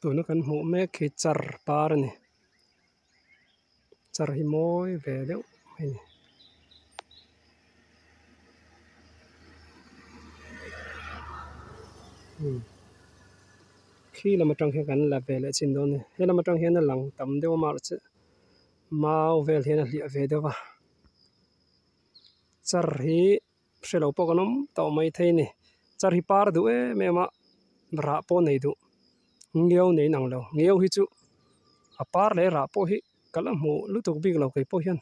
tu nó kan mu me khi char par ni char hi moi ve deuh mai ni khi làm trong hiện kan là về lại xin đó này hay làm trong hiện là lằng tầm deuh mà chứ mau về hiện là liệt về deuh à char hi sẽ lâu po kanom tàu mai thấy nè char hi par du e me ma ra po nei du nghêu nei nang lo nghêu hi chu a par le ra po hi kala mu lu tuk big lo kai po hian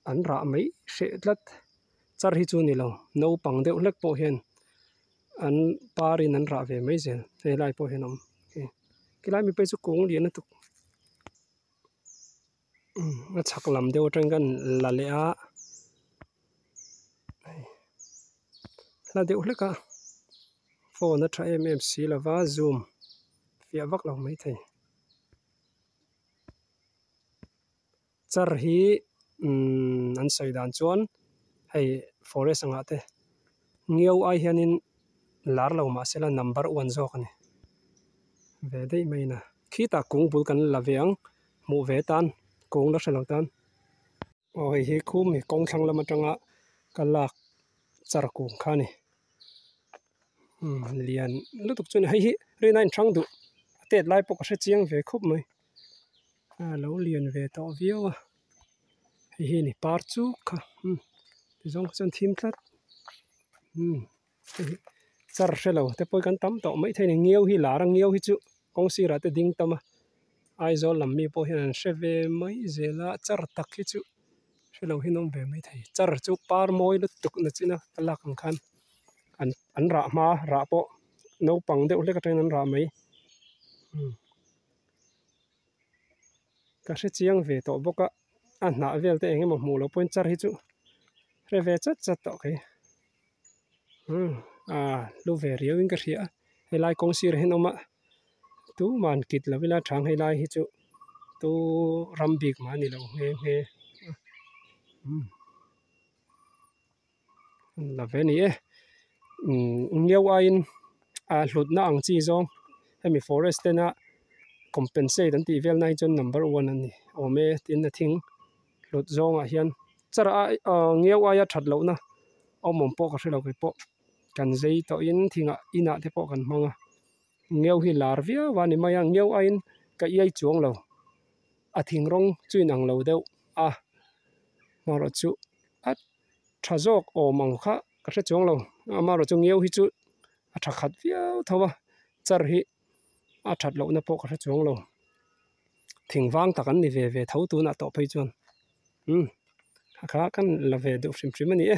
an ra mai she tlat char hi chu ni lo no pang deuh lek po hian an parin an ra ve mai zel he lai po hian om kilai mi pe chu kung lian na tuk a chak lam deuh tang kan la le a la deuh leka phone tha mmc lova zoom via vak lo mai thei char hi an soi dan chuan hei forest anga te ngeu ai hianin lar lo ma sela number 1 zawk ani ve dei mai na khi ta kung bul kan la veang mu ve tan kung la hrelang tan oi hi khum mi kong thlang lama tanga kalak char kung khani lian lutuk chuni hei hi ri nine thang du tet lai po ka hre chiang ve khup mai lo lian ve to viawa hi ni par chu kha zong chon thim tlat char hrelo te poi kan tam to mai thein ngeu hi lar ngeu hi chu kong si ra te ding tama ai zo lam mi po hian hre ve mai zela char tak hi chu hrelo hi nom ve mai thei char chu par moi lu tuk na china kalak ang khan an ra ma ra po no pang deuh hlek atang an ra mai ka hre chiang ve to boka a hna vel te engemaw hmu lo point char hi chu hre ve chat chat to ke lu ve riau in ka hria helai kong sir hen oma tu man kit la vela thang helai hi chu tu rambik ma ni lo nge nge la ve ni e ngeu ain hlut na ang chi zong hemi forest na compensate an ti vel nai chon number 1 ani ome tin na thing hlut zong a hian chara ngeu aya that lo na omom po ka hrelo ke po kan zei to in thinga ina te po kan hmanga ngeu hi lar via wani maya ngeu ain ka iai chuang lo a thing rong chuin ang lo deuh maro chu a thazok o mang kha ka hre chuang lo maro chu ngeu hi chu a tha khat viau thowa char hi a that lo na po ka hre chuang lo thingwang takan ni ve ve tho tu na to phei chuan kha kan la ve du hrim hrim ani e